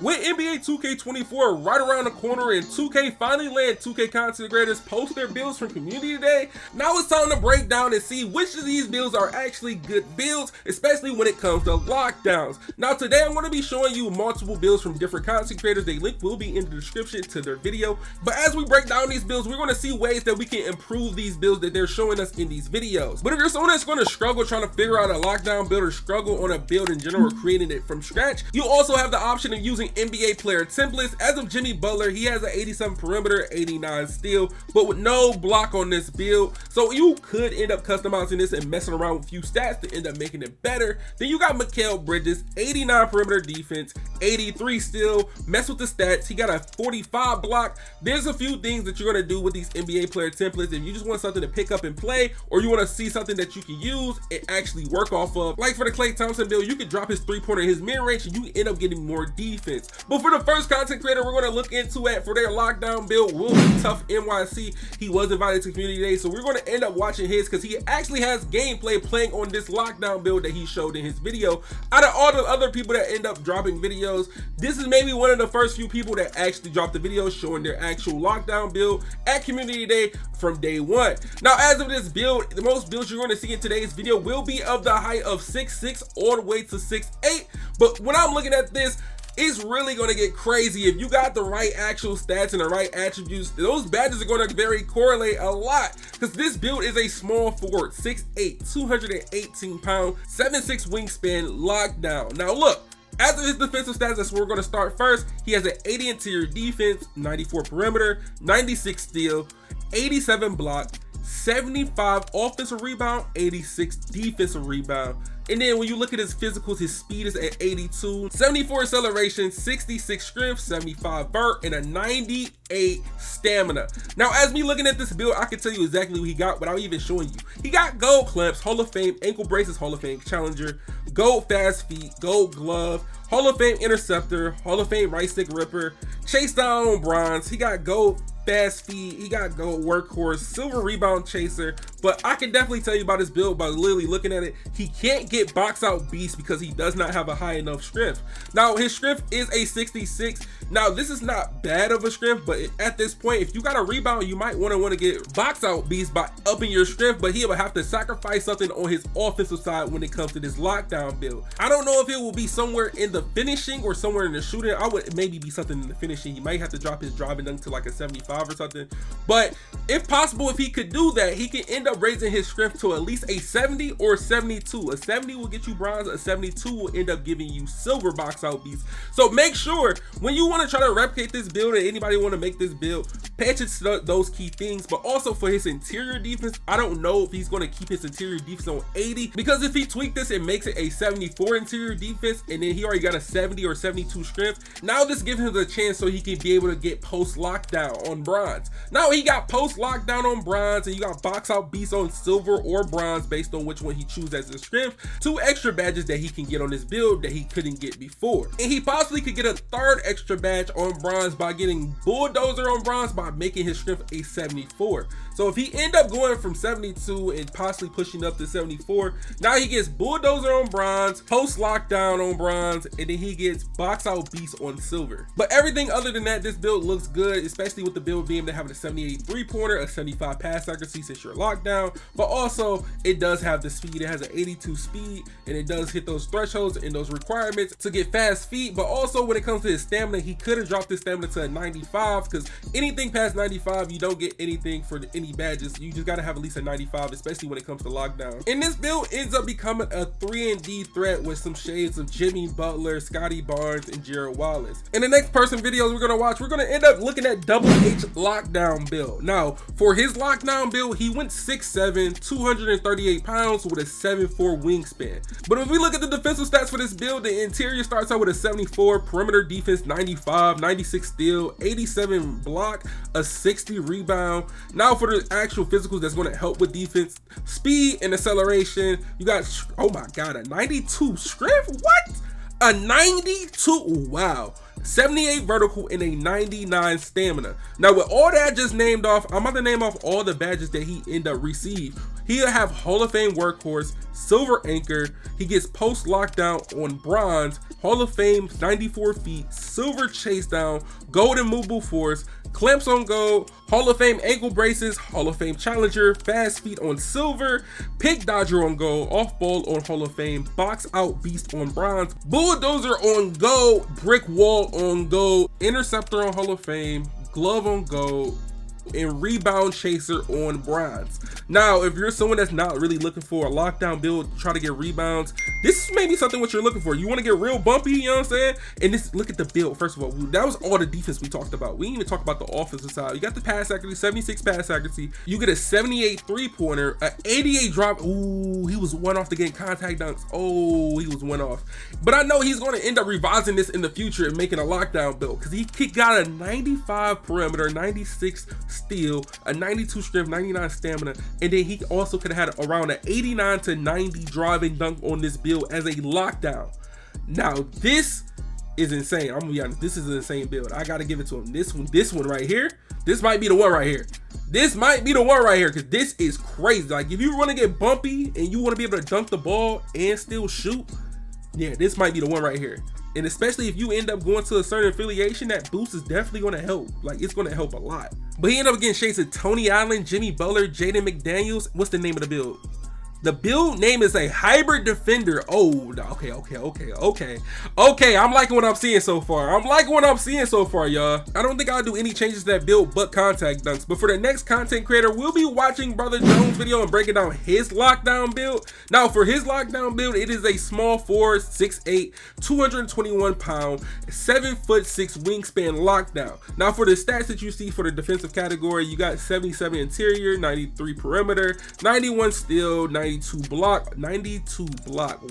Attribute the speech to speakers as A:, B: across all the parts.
A: With NBA 2K24 right around the corner and 2K finally letting 2K content creators post their builds from community day, now it's time to break down and see which of these builds are actually good builds, especially when it comes to lockdowns. Now today I'm going to be showing you multiple builds from different content creators. Their link will be in the description to their video. But as we break down these builds, we're going to see ways that we can improve these builds that they're showing us in these videos. But if you're someone that's going to struggle trying to figure out a lockdown build or struggle on a build in general, creating it from scratch, you also have the option of using NBA player templates. As of Jimmy Butler, he has an 87 perimeter, 89 steal, but with no block on this build. So you could end up customizing this and messing around with a few stats to end up making it better. Then you got Mikal Bridges, 89 perimeter defense, 83 steal, mess with the stats. He got a 45 block. There's a few things that you're gonna do with these NBA player templates if you just want something to pick up and play, or you want to see something that you can use and actually work off of. Like for the Klay Thompson build, you could drop his three-pointer in his mid-range and you end up getting more defense. But for the first content creator we're going to look into it for their lockdown build will be TUFFNYC. He was invited to community day, so we're going to end up watching his because he actually has gameplay playing on this lockdown build that he showed in his video. Out of all the other people that end up dropping videos, this is maybe one of the first few people that actually dropped the video showing their actual lockdown build at community day from day one. Now as of this build, the most builds you're going to see in today's video will be of the height of 6'6" all the way to 6'8", but when I'm looking at this, it's really going to get crazy. If you got the right actual stats and the right attributes, those badges are going to very correlate a lot, because this build is a small forward, 6'8", 218 pounds, 7'6" wingspan, lockdown. Now look, as of his defensive stats, that's where we're going to start first. He has an 80 interior defense, 94 perimeter, 96 steal, 87 block, 75 offensive rebound, 86 defensive rebound. And then when you look at his physicals, his speed is at 82, 74 acceleration, 66 strength, 75 vert, and a 98 stamina. Now, as me looking at this build, I can tell you exactly what he got without even showing you. He got gold clamps, Hall of Fame, ankle braces, Hall of Fame challenger, gold fast feet, gold glove, Hall of Fame interceptor, Hall of Fame right stick ripper, chase down on bronze. He got gold fast feet, he got gold workhorse, silver rebound chaser. But I can definitely tell you about his build by literally looking at it. He can't get box out beast because he does not have a high enough strength. Now his strength is a 66. Now this is not bad of a strength, but at this point, if you got a rebound, you might want to get box out beast by upping your strength, but he will have to sacrifice something on his offensive side when it comes to this lockdown build. I don't know if it will be somewhere in the finishing or somewhere in the shooting. I would maybe be something in the finishing. He might have to drop his driving dunk to like a 75 or something, but if possible, if he could do that, he can end up raising his strength to at least a 70 or 72. A 70 will get you bronze, a 72 will end up giving you silver box out beast. So make sure when you want to try to replicate this build, and anybody want to make this build, pay attention to those key things. But also for his interior defense, I don't know if he's going to keep his interior defense on 80, because if he tweaked this and makes it a 74 interior defense and then he already got a 70 or 72 strength, now this gives him the chance so he can be able to get post lockdown on bronze. Now he got post lockdown on bronze, and you got box out beast on silver or bronze based on which one he chooses as his strength. 2 extra badges that he can get on this build that he couldn't get before, and he possibly could get a 3rd extra badge on bronze by getting bulldozer on bronze by making his strength a 74. So if he end up going from 72 and possibly pushing up to 74, now he gets bulldozer on bronze, post lockdown on bronze, and then he gets box out beast on silver. But everything other than that, this build looks good, especially with the build being to having a 78 3-pointer, a 75 pass accuracy since you're locked down, but also it does have the speed. It has an 82 speed, and it does hit those thresholds and those requirements to get fast feet. But also when it comes to his stamina, he could have dropped his stamina to a 95, because anything past 95, you don't get anything for any badges. You just got to have at least a 95, especially when it comes to lockdown. And this build ends up becoming a 3-and-D threat with some shades of Jimmy Butler, Scotty Barnes, and Jared Wallace. In the next person videos we're going to watch, we're going to end up looking at Double H lockdown build. Now for his lockdown build, he went 6'7", 238 pounds with a 7'4" wingspan. But if we look at the defensive stats for this build, the interior starts out with a 74, perimeter defense 95, 96 steal, 87 block, a 60 rebound. Now for the actual physicals that's going to help with defense, speed and acceleration, you got, oh my god, a 92 strength. What? A 92? Wow. 78 vertical, and a 99 stamina. Now with all that I just named off, I'm about to name off all the badges that he end up received. He'll have Hall of Fame Workhorse, Silver Anchor, he gets Post Lockdown on Bronze, Hall of Fame 94 feet, Silver Chase Down, Gold Immovable Force, Clamps on Gold, Hall of Fame Ankle Braces, Hall of Fame Challenger, Fast Feet on Silver, Pick Dodger on Gold, Off Ball on Hall of Fame, Box Out Beast on Bronze, Bulldozer on Gold, Brick Wall on Gold, Interceptor on Hall of Fame, Glove on Gold, and Rebound Chaser on Bronze. Now, if you're someone that's not really looking for a lockdown build to try to get rebounds, this may be something what you're looking for. You want to get real bumpy, you know what I'm saying? And this, look at the build. First of all, that was all the defense we talked about. We didn't even talk about the offensive side. You got the pass accuracy, 76 pass accuracy. You get a 78 three-pointer, an 88 drop. Ooh, he was one off to get contact dunks. Oh, he was one off. But I know he's going to end up revising this in the future and making a lockdown build, because he got a 95 perimeter, 96 steal, a 92 strength, 99 stamina, and then he also could have had around an 89 to 90 driving dunk on this build as a lockdown. Now this is insane. I'm gonna be honest, this is an insane build. I gotta give it to him. This one right here, this might be the one right here. This might be the one right here, because this is crazy. Like, if you want to get bumpy and you want to be able to dunk the ball and still shoot, yeah, this might be the one right here. And especially if you end up going to a certain affiliation, that boost is definitely going to help. Like, it's going to help a lot. But he ended up getting shades of Tony Allen, Jimmy Butler, Jaden McDaniels. What's the name of the build? The build name is a hybrid defender. Oh, okay. I'm liking what I'm seeing so far. Y'all. I don't think I'll do any changes to that build but contact dunks. But for the next content creator, we'll be watching Brother Jones' video and breaking down his lockdown build. Now, for his lockdown build, it is a small forward, 6'8", 221 pound, 7'6" wingspan lockdown. Now, for the stats that you see for the defensive category, you got 77 interior, 93 perimeter, 91 steal, 92 block,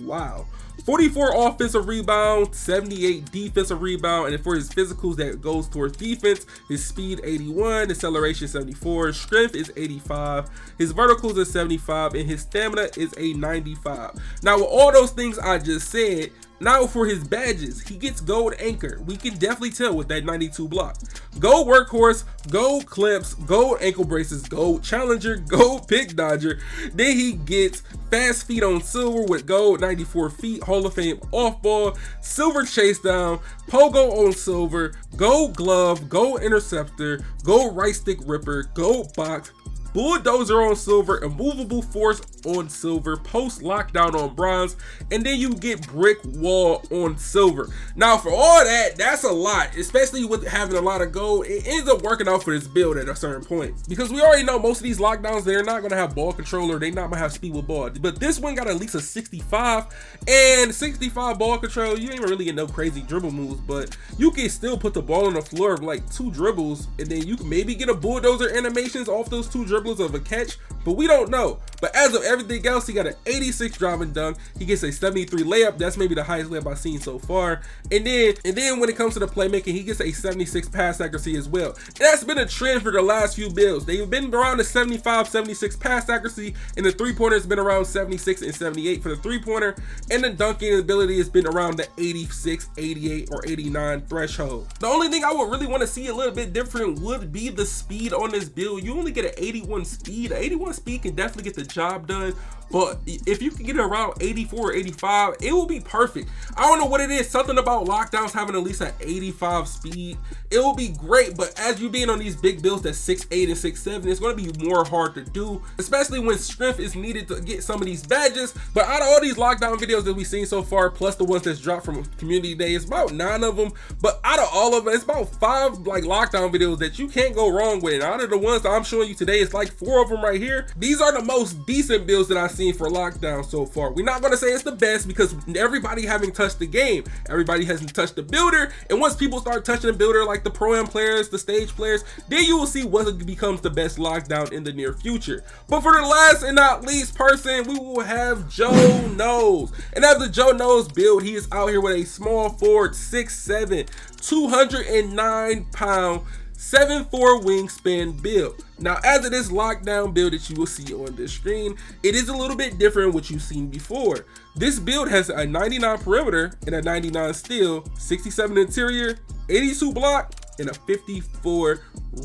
A: wow. 44 offensive rebound, 78 defensive rebound, and for his physicals that goes towards defense, his speed 81, acceleration 74, strength is 85, his verticals is 75, and his stamina is a 95. Now with all those things I just said, now for his badges, he gets Gold Anchor. We can definitely tell with that 92 block. Gold Workhorse, Gold Clamps, Gold Ankle Braces, Gold Challenger, Gold Pick Dodger. Then he gets Fast Feet on Silver with Gold 94 feet, Hall of Fame Off Ball, Silver Chase Down, Pogo on Silver, Gold Glove, Gold Interceptor, Gold Right Stick Ripper, Gold Box, Bulldozer on Silver, Immovable Force on Silver, Post Lockdown on Bronze, and then you get Brick Wall on Silver. Now for all that, that's a lot, especially with having a lot of gold. It ends up working out for this build at a certain point, because we already know most of these lockdowns, they're not going to have ball control, or they're not going to have speed with ball. But this one got at least a 65, and 65 ball control, you ain't really get no crazy dribble moves, but you can still put the ball on the floor of like 2 dribbles, and then you can maybe get a bulldozer animations off those 2 dribbles of a catch, but we don't know. But as of everything else, he got an 86 driving dunk, he gets a 73 layup. That's maybe the highest layup I've seen so far. And then when it comes to the playmaking, he gets a 76 pass accuracy as well. And that's been a trend for the last few builds. They've been around the 75, 76 pass accuracy, and the three-pointer has been around 76 and 78 for the three-pointer, and the dunking ability has been around the 86, 88, or 89 threshold. The only thing I would really want to see a little bit different would be the speed on this build. You only get an 81 speed. An 81 speed can definitely get the job done, but if you can get it around 84 or 85, it will be perfect. I don't know what it is, something about lockdowns having at least an 85 speed, it will be great. But as you being on these big builds that's 6'8" and 6'7", it's going to be more hard to do, especially when strength is needed to get some of these badges. But out of all these lockdown videos that we've seen so far, plus the ones that's dropped from community day, it's about 9 of them, but out of all of them, it's about 5 like lockdown videos that you can't go wrong with. And out of the ones that I'm showing you today, it's like 4 of them right here. These are the most decent builds that I've seen for lockdown so far. We're not going to say it's the best, because everybody haven't touched the game, everybody hasn't touched the builder, and once people start touching the builder, like the pro-am players, the stage players, then you will see what becomes the best lockdown in the near future. But for the last and not least person, we will have Joe Knows. And as the Joe Knows build, he is out here with a small forward, 6'7", 209 pound, 7'4" wingspan build. Now, as of this lockdown build that you will see on this screen, it is a little bit different than what you've seen before. This build has a 99 perimeter and a 99 steal, 67 interior, 82 block, and a 54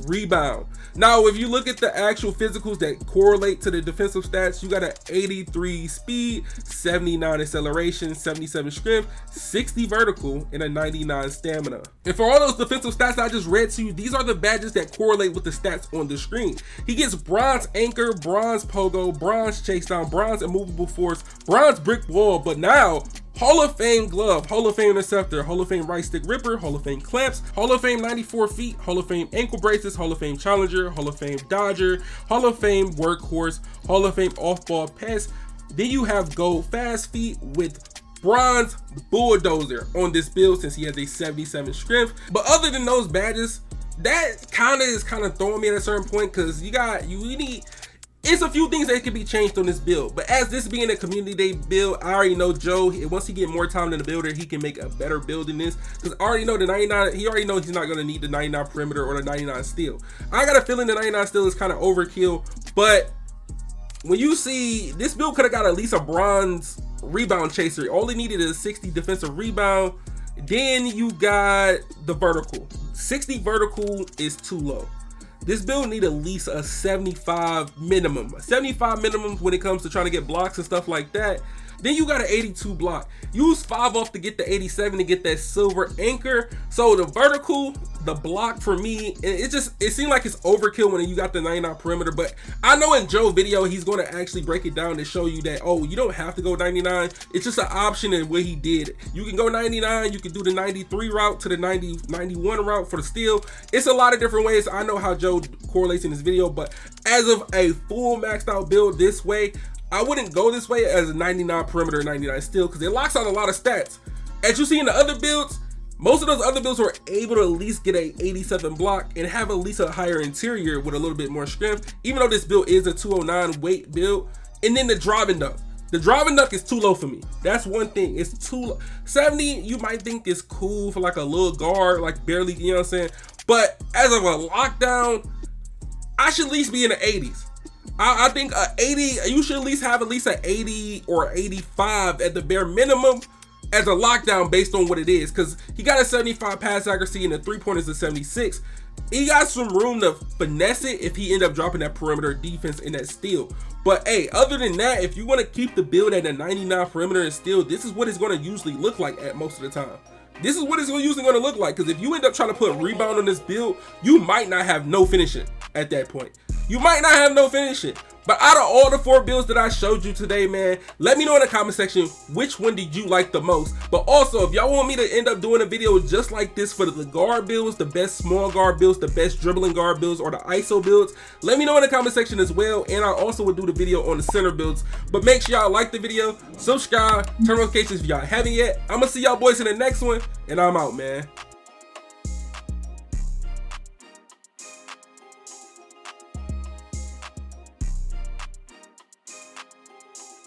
A: rebound. Now, if you look at the actual physicals that correlate to the defensive stats, you got an 83 speed, 79 acceleration, 77 strength, 60 vertical, and a 99 stamina. And for all those defensive stats I just read to you, these are the badges that correlate with the stats on the screen. He gets bronze anchor, bronze pogo, bronze chase down, bronze immovable force, bronze brick wall, but now Hall of Fame glove, Hall of Fame interceptor, Hall of Fame right stick ripper, Hall of Fame clamps, Hall of Fame 94 feet, Hall of Fame ankle braces, Hall of Fame challenger, Hall of Fame dodger, Hall of Fame workhorse, Hall of Fame off-ball pass. Then you have gold fast feet with bronze bulldozer on this build since he has a 77 strength. But other than those badges, that is kind of throwing me at a certain point, because you need, it's a few things that can be changed on this build. But as this being a community day build, I already know Joe, once he get more time than the builder, he can make a better build than this. Because I already know the 99, he already knows he's not going to need the 99 perimeter or the 99 steal. I got a feeling the 99 steal is kind of overkill. But when you see, this build could have got at least a bronze rebound chaser. All he needed is 60 defensive rebound. Then you got the vertical. 60 vertical is too low. This build need at least a 75 minimum. 75 minimum when it comes to trying to get blocks and stuff like that. Then you got an 82 block. Use 5 off to get the 87 to get that silver anchor. So the vertical, the block for me, it seemed like it's overkill when you got the 99 perimeter. But I know in Joe's video, he's going to actually break it down to show you that, oh, you don't have to go 99. It's just an option in what he did. You can go 99, you can do the 93 route to the 91 route for the steal. It's a lot of different ways. I know how Joe correlates in this video, but as of a full maxed out build this way, I wouldn't go this way as a 99 perimeter, 99 steal, because it locks out a lot of stats. As you see in the other builds, most of those other builds were able to at least get a 87 block and have at least a higher interior with a little bit more strength, even though this build is a 209 weight build. And then the driving dunk. The driving dunk is too low for me. That's one thing. It's too low. 70, you might think is cool for like a little guard, like barely, you know what I'm saying? But as of a lockdown, I should at least be in the 80s. I think 80, you should at least have at least an 80 or 85 at the bare minimum as a lockdown based on what it is, because he got a 75 pass accuracy and the 3-pointers is 76. He got some room to finesse it if he end up dropping that perimeter defense in that steal. But hey, other than that, if you want to keep the build at a 99 perimeter and steal, this is what it's going to usually look like at most of the time. This is what it's usually going to look like, because if you end up trying to put rebound on this build, you might not have no finishing at that point. You might not have no finishing. But out of all the 4 builds that I showed you today, man, let me know in the comment section which one did you like the most. But also, if y'all want me to end up doing a video just like this for the guard builds, the best small guard builds, the best dribbling guard builds, or the ISO builds, let me know in the comment section as well. And I also would do the video on the center builds. But make sure y'all like the video, subscribe, turn notifications if y'all haven't yet. I'm gonna see y'all boys in the next one, and I'm out, man.